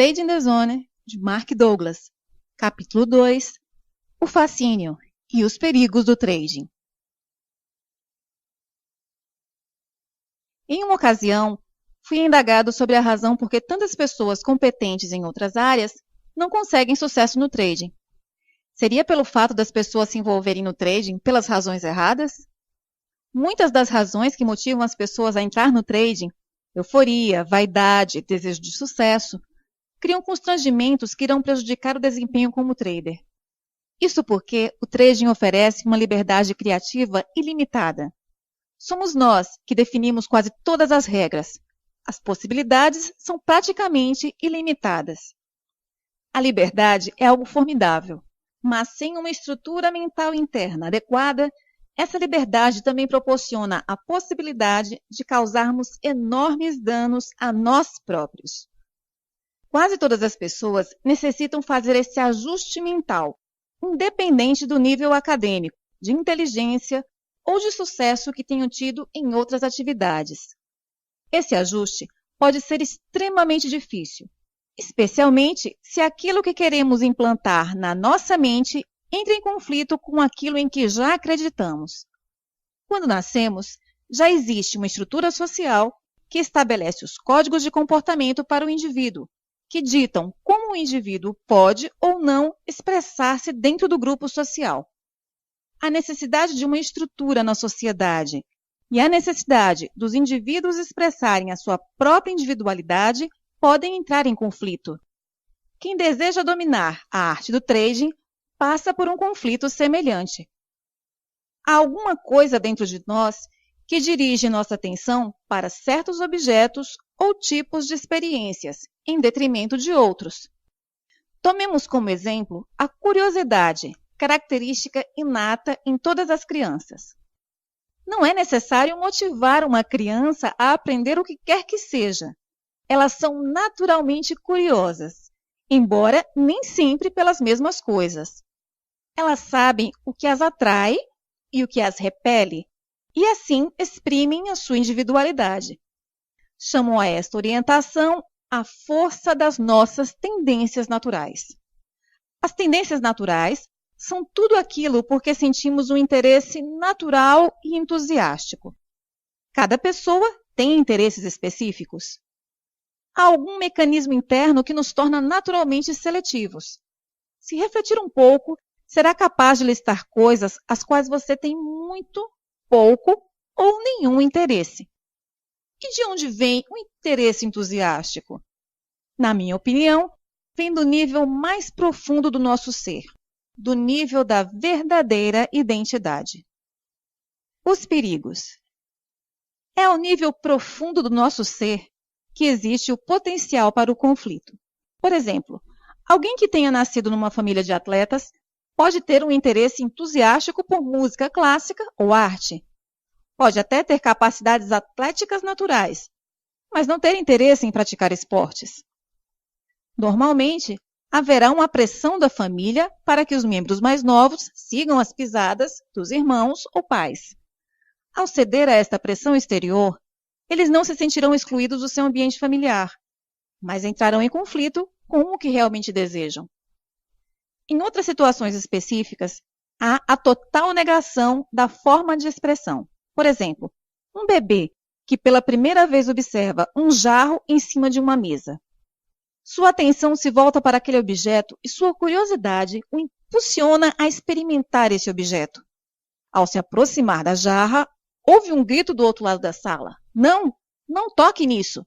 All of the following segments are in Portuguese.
Trade in the Zone, de Mark Douglas. Capítulo 2. O fascínio e os perigos do trading. Em uma ocasião, fui indagado sobre a razão por que tantas pessoas competentes em outras áreas não conseguem sucesso no trading. Seria pelo fato das pessoas se envolverem no trading pelas razões erradas? Muitas das razões que motivam as pessoas a entrar no trading, euforia, vaidade, desejo de sucesso, criam constrangimentos que irão prejudicar o desempenho como trader. Isso porque o trading oferece uma liberdade criativa ilimitada. Somos nós que definimos quase todas as regras. As possibilidades são praticamente ilimitadas. A liberdade é algo formidável, mas sem uma estrutura mental interna adequada, essa liberdade também proporciona a possibilidade de causarmos enormes danos a nós próprios. Quase todas as pessoas necessitam fazer esse ajuste mental, independente do nível acadêmico, de inteligência ou de sucesso que tenham tido em outras atividades. Esse ajuste pode ser extremamente difícil, especialmente se aquilo que queremos implantar na nossa mente entra em conflito com aquilo em que já acreditamos. Quando nascemos, já existe uma estrutura social que estabelece os códigos de comportamento para o indivíduo, que ditam como o indivíduo pode ou não expressar-se dentro do grupo social. A necessidade de uma estrutura na sociedade e a necessidade dos indivíduos expressarem a sua própria individualidade podem entrar em conflito. Quem deseja dominar a arte do trading passa por um conflito semelhante. Há alguma coisa dentro de nós que dirige nossa atenção para certos objetos ou tipos de experiências, em detrimento de outros. Tomemos como exemplo a curiosidade, característica inata em todas as crianças. Não é necessário motivar uma criança a aprender o que quer que seja. Elas são naturalmente curiosas, embora nem sempre pelas mesmas coisas. Elas sabem o que as atrai e o que as repele, e assim exprimem a sua individualidade. Chamam a esta orientação a força das nossas tendências naturais. As tendências naturais são tudo aquilo por que sentimos um interesse natural e entusiástico. Cada pessoa tem interesses específicos. Há algum mecanismo interno que nos torna naturalmente seletivos. Se refletir um pouco, será capaz de listar coisas às quais você tem muito, pouco ou nenhum interesse. E de onde vem o interesse entusiástico? Na minha opinião, vem do nível mais profundo do nosso ser, do nível da verdadeira identidade. Os perigos. É ao nível profundo do nosso ser que existe o potencial para o conflito. Por exemplo, alguém que tenha nascido numa família de atletas pode ter um interesse entusiástico por música clássica ou arte. Pode até ter capacidades atléticas naturais, mas não ter interesse em praticar esportes. Normalmente, haverá uma pressão da família para que os membros mais novos sigam as pisadas dos irmãos ou pais. Ao ceder a esta pressão exterior, eles não se sentirão excluídos do seu ambiente familiar, mas entrarão em conflito com o que realmente desejam. Em outras situações específicas, há a total negação da forma de expressão. Por exemplo, um bebê que pela primeira vez observa um jarro em cima de uma mesa. Sua atenção se volta para aquele objeto e sua curiosidade o impulsiona a experimentar esse objeto. Ao se aproximar da jarra, houve um grito do outro lado da sala. Não, não toque nisso.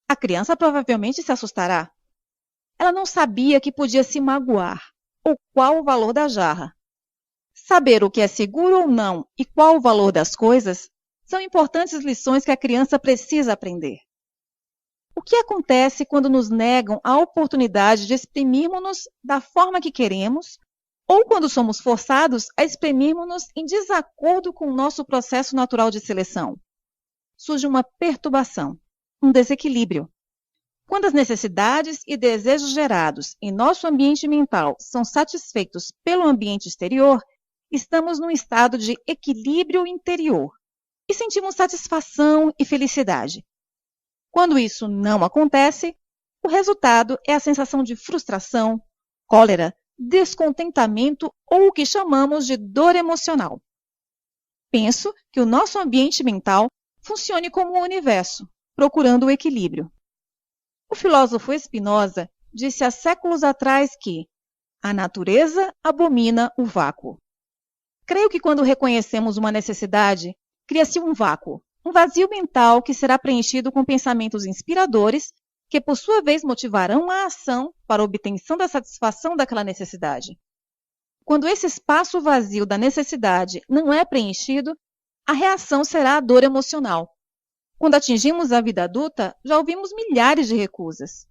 A criança provavelmente se assustará. Ela não sabia que podia se magoar, ou qual o valor da jarra. Saber o que é seguro ou não e qual o valor das coisas são importantes lições que a criança precisa aprender. O que acontece quando nos negam a oportunidade de exprimirmos-nos da forma que queremos ou quando somos forçados a exprimirmos-nos em desacordo com o nosso processo natural de seleção? Surge uma perturbação, um desequilíbrio. Quando as necessidades e desejos gerados em nosso ambiente mental são satisfeitos pelo ambiente exterior, estamos num estado de equilíbrio interior e sentimos satisfação e felicidade. Quando isso não acontece, O resultado é a sensação de frustração, cólera, descontentamento ou o que chamamos de dor emocional. Penso que o nosso ambiente mental funcione como um universo, procurando o equilíbrio. O filósofo Spinoza disse há séculos atrás que a natureza abomina o vácuo. Creio que quando reconhecemos uma necessidade, cria-se um vácuo, um vazio mental que será preenchido com pensamentos inspiradores que, por sua vez, motivarão a ação para a obtenção da satisfação daquela necessidade. Quando esse espaço vazio da necessidade não é preenchido, a reação será a dor emocional. Quando atingimos a vida adulta, já ouvimos milhares de recusas.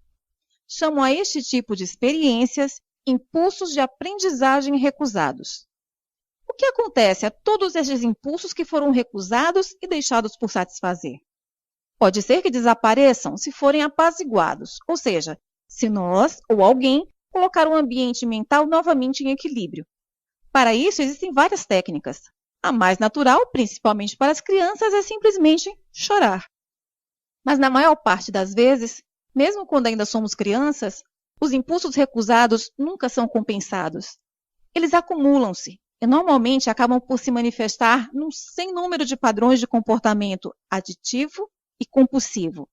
Chamo a este tipo de experiências impulsos de aprendizagem recusados. O que acontece a todos estes impulsos que foram recusados e deixados por satisfazer? Pode ser que desapareçam se forem apaziguados, ou seja, se nós ou alguém colocar o ambiente mental novamente em equilíbrio. Para isso, existem várias técnicas. A mais natural, principalmente para as crianças, é simplesmente chorar. Mas na maior parte das vezes, mesmo quando ainda somos crianças, os impulsos recusados nunca são compensados. Eles acumulam-se e normalmente acabam por se manifestar num sem número de padrões de comportamento aditivo e compulsivo.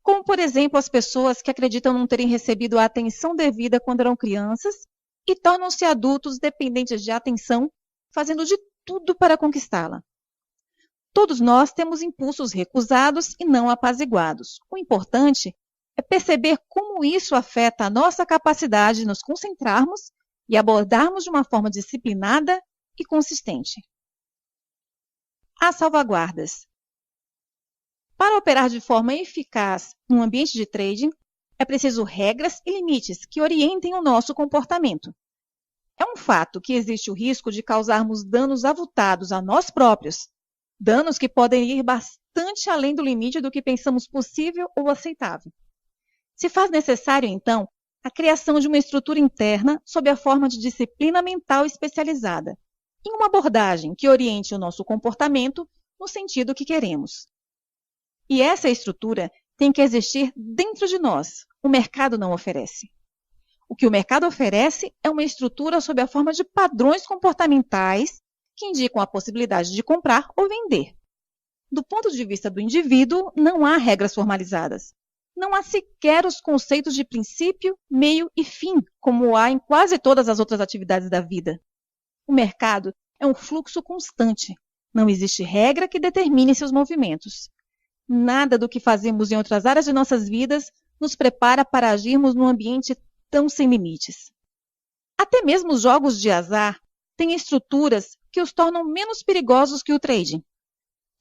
Como, por exemplo, as pessoas que acreditam não terem recebido a atenção devida quando eram crianças e tornam-se adultos dependentes de atenção, fazendo de tudo para conquistá-la. Todos nós temos impulsos recusados e não apaziguados. O importante é perceber como isso afeta a nossa capacidade de nos concentrarmos e abordarmos de uma forma disciplinada e consistente. As salvaguardas. Para operar de forma eficaz num ambiente de trading, é preciso regras e limites que orientem o nosso comportamento. É um fato que existe o risco de causarmos danos avultados a nós próprios, danos que podem ir bastante além do limite do que pensamos possível ou aceitável. Se faz necessário, então, a criação de uma estrutura interna sob a forma de disciplina mental especializada, em uma abordagem que oriente o nosso comportamento no sentido que queremos. E essa estrutura tem que existir dentro de nós. O mercado não oferece. O que o mercado oferece é uma estrutura sob a forma de padrões comportamentais que indicam a possibilidade de comprar ou vender. Do ponto de vista do indivíduo, não há regras formalizadas. Não há sequer os conceitos de princípio, meio e fim, como há em quase todas as outras atividades da vida. O mercado é um fluxo constante. Não existe regra que determine seus movimentos. Nada do que fazemos em outras áreas de nossas vidas nos prepara para agirmos num ambiente tão sem limites. Até mesmo os jogos de azar têm estruturas que os tornam menos perigosos que o trading.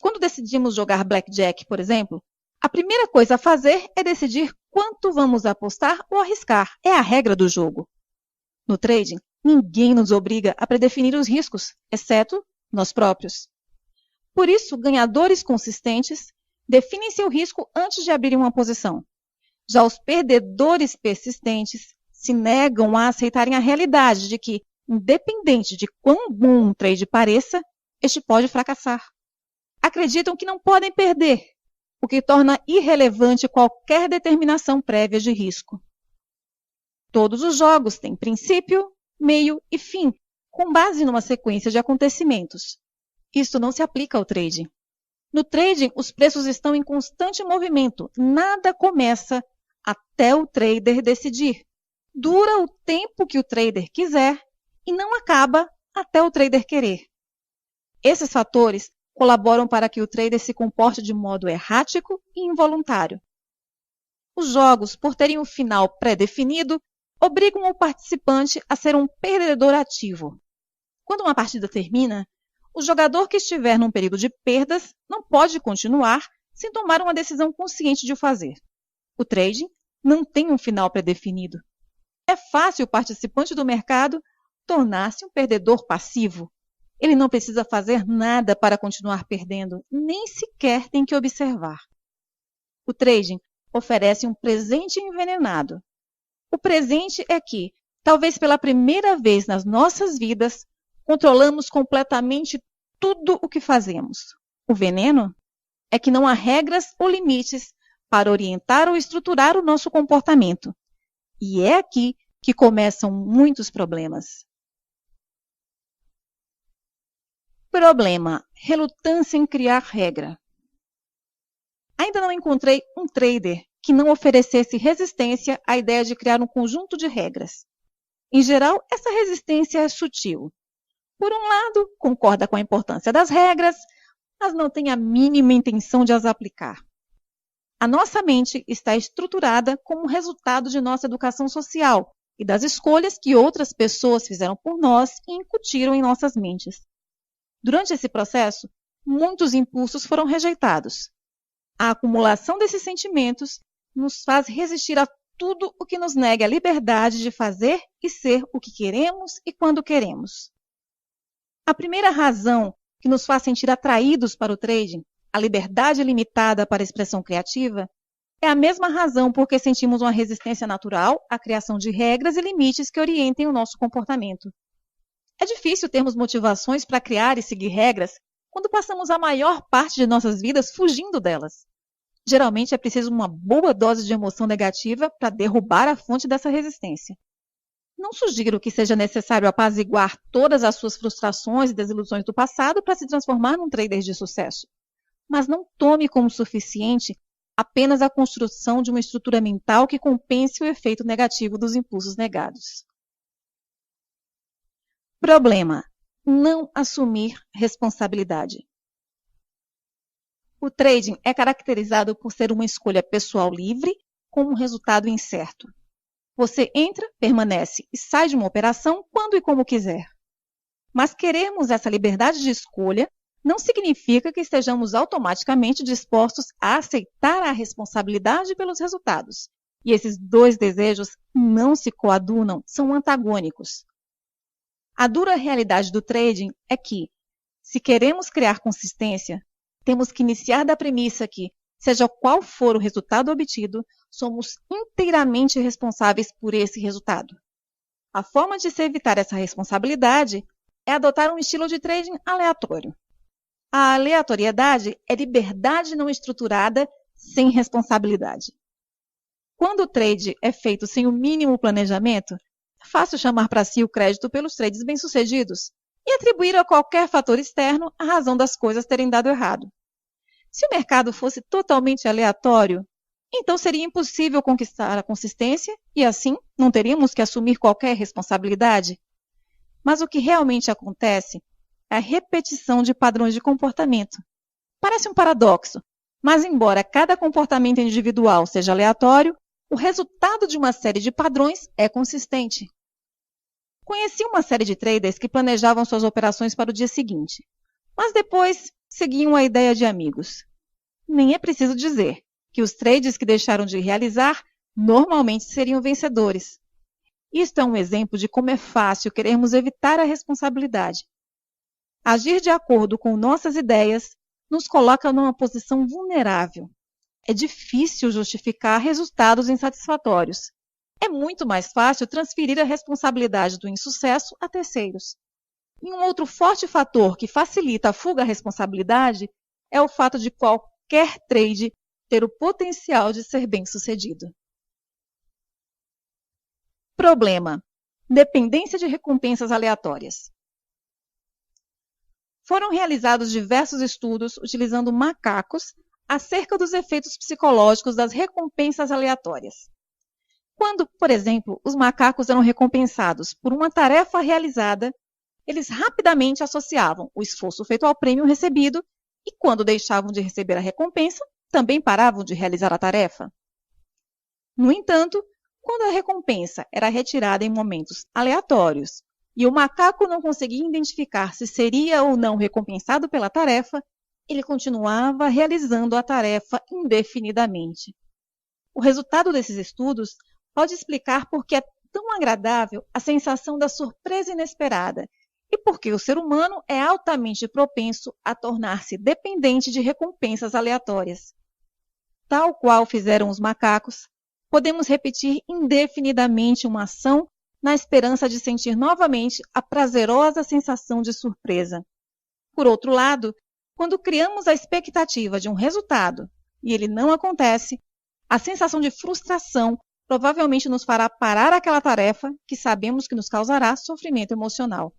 Quando decidimos jogar blackjack, por exemplo, a primeira coisa a fazer é decidir quanto vamos apostar ou arriscar. É a regra do jogo. No trading, ninguém nos obriga a predefinir os riscos, exceto nós próprios. Por isso, ganhadores consistentes definem seu risco antes de abrirem uma posição. Já os perdedores persistentes se negam a aceitarem a realidade de que, independente de quão bom um trade pareça, este pode fracassar. Acreditam que não podem perder, o que torna irrelevante qualquer determinação prévia de risco. Todos os jogos têm princípio, meio e fim, com base numa sequência de acontecimentos. Isto não se aplica ao trading. No trading, os preços estão em constante movimento. Nada começa até o trader decidir. Dura o tempo que o trader quiser e não acaba até o trader querer. Esses fatores colaboram para que o trader se comporte de modo errático e involuntário. Os jogos, por terem um final pré-definido, obrigam o participante a ser um perdedor ativo. Quando uma partida termina, o jogador que estiver num período de perdas não pode continuar sem tomar uma decisão consciente de o fazer. O trading não tem um final pré-definido. É fácil o participante do mercado tornar-se um perdedor passivo. Ele não precisa fazer nada para continuar perdendo, nem sequer tem que observar. O trading oferece um presente envenenado. O presente é que, talvez pela primeira vez nas nossas vidas, controlamos completamente tudo o que fazemos. O veneno é que não há regras ou limites para orientar ou estruturar o nosso comportamento. E é aqui que começam muitos problemas. Problema: relutância em criar regra. Ainda não encontrei um trader que não oferecesse resistência à ideia de criar um conjunto de regras. Em geral, essa resistência é sutil. Por um lado, concorda com a importância das regras, mas não tem a mínima intenção de as aplicar. A nossa mente está estruturada como resultado de nossa educação social e das escolhas que outras pessoas fizeram por nós e incutiram em nossas mentes. Durante esse processo, muitos impulsos foram rejeitados. A acumulação desses sentimentos nos faz resistir a tudo o que nos negue a liberdade de fazer e ser o que queremos e quando queremos. A primeira razão que nos faz sentir atraídos para o trading, a liberdade limitada para a expressão criativa, é a mesma razão por que sentimos uma resistência natural à criação de regras e limites que orientem o nosso comportamento. É difícil termos motivações para criar e seguir regras quando passamos a maior parte de nossas vidas fugindo delas. Geralmente é preciso uma boa dose de emoção negativa para derrubar a fonte dessa resistência. Não sugiro que seja necessário apaziguar todas as suas frustrações e desilusões do passado para se transformar num trader de sucesso. Mas não tome como suficiente apenas a construção de uma estrutura mental que compense o efeito negativo dos impulsos negados. Problema: não assumir responsabilidade. O trading é caracterizado por ser uma escolha pessoal livre com um resultado incerto. Você entra, permanece e sai de uma operação quando e como quiser. Mas querermos essa liberdade de escolha não significa que estejamos automaticamente dispostos a aceitar a responsabilidade pelos resultados. E esses dois desejos não se coadunam, são antagônicos. A dura realidade do trading é que, se queremos criar consistência, temos que iniciar da premissa que, seja qual for o resultado obtido, somos inteiramente responsáveis por esse resultado. A forma de se evitar essa responsabilidade é adotar um estilo de trading aleatório. A aleatoriedade é liberdade não estruturada sem responsabilidade. Quando o trade é feito sem o mínimo planejamento, é fácil chamar para si o crédito pelos trades bem-sucedidos e atribuir a qualquer fator externo a razão das coisas terem dado errado. Se o mercado fosse totalmente aleatório, então seria impossível conquistar a consistência e, assim, não teríamos que assumir qualquer responsabilidade. Mas o que realmente acontece é a repetição de padrões de comportamento. Parece um paradoxo, mas embora cada comportamento individual seja aleatório, o resultado de uma série de padrões é consistente. Conheci uma série de traders que planejavam suas operações para o dia seguinte, mas depois seguiam a ideia de amigos. Nem é preciso dizer que os trades que deixaram de realizar normalmente seriam vencedores. Isto é um exemplo de como é fácil querermos evitar a responsabilidade. Agir de acordo com nossas ideias nos coloca numa posição vulnerável. É difícil justificar resultados insatisfatórios. É muito mais fácil transferir a responsabilidade do insucesso a terceiros. E um outro forte fator que facilita a fuga à responsabilidade é o fato de qualquer trade ter o potencial de ser bem-sucedido. Problema: dependência de recompensas aleatórias. Foram realizados diversos estudos utilizando macacos acerca dos efeitos psicológicos das recompensas aleatórias. Quando, por exemplo, os macacos eram recompensados por uma tarefa realizada, eles rapidamente associavam o esforço feito ao prêmio recebido e, quando deixavam de receber a recompensa, também paravam de realizar a tarefa. No entanto, quando a recompensa era retirada em momentos aleatórios e o macaco não conseguia identificar se seria ou não recompensado pela tarefa, ele continuava realizando a tarefa indefinidamente. O resultado desses estudos pode explicar por que é tão agradável a sensação da surpresa inesperada e por que o ser humano é altamente propenso a tornar-se dependente de recompensas aleatórias. Tal qual fizeram os macacos, podemos repetir indefinidamente uma ação na esperança de sentir novamente a prazerosa sensação de surpresa. Por outro lado, quando criamos a expectativa de um resultado e ele não acontece, A sensação de frustração provavelmente nos fará parar aquela tarefa que sabemos que nos causará sofrimento emocional.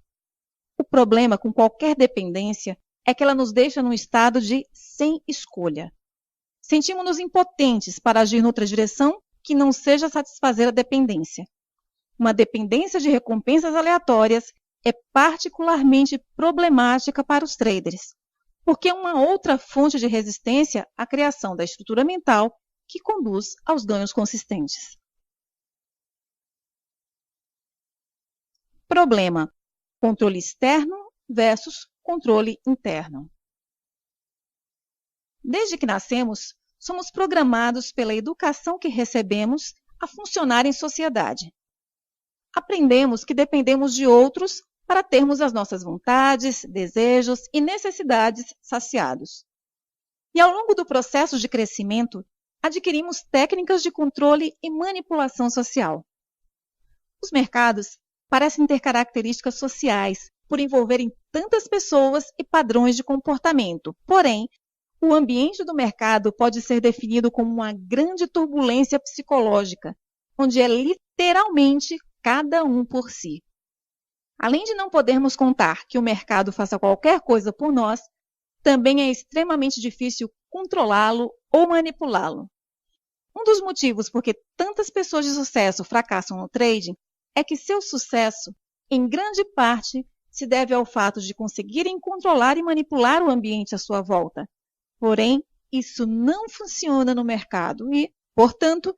O problema com qualquer dependência é que ela nos deixa num estado de sem escolha. Sentimos-nos impotentes para agir noutra direção que não seja satisfazer a dependência. Uma dependência de recompensas aleatórias é particularmente problemática para os traders, porque é uma outra fonte de resistência à criação da estrutura mental que conduz aos ganhos consistentes. Problema: controle externo versus controle interno. Desde que nascemos, somos programados pela educação que recebemos a funcionar em sociedade. Aprendemos que dependemos de outros para termos as nossas vontades, desejos e necessidades saciados. E ao longo do processo de crescimento, adquirimos técnicas de controle e manipulação social. Os mercados parecem ter características sociais por envolverem tantas pessoas e padrões de comportamento. Porém, o ambiente do mercado pode ser definido como uma grande turbulência psicológica, onde é literalmente cada um por si. Além de não podermos contar que o mercado faça qualquer coisa por nós, também é extremamente difícil controlá-lo ou manipulá-lo. Um dos motivos por que tantas pessoas de sucesso fracassam no trading é que seu sucesso, em grande parte, se deve ao fato de conseguirem controlar e manipular o ambiente à sua volta. Porém, isso não funciona no mercado e, portanto,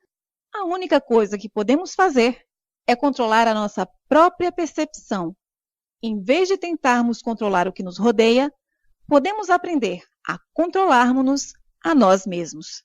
a única coisa que podemos fazer é controlar a nossa própria percepção. Em vez de tentarmos controlar o que nos rodeia, podemos aprender a controlarmos-nos a nós mesmos.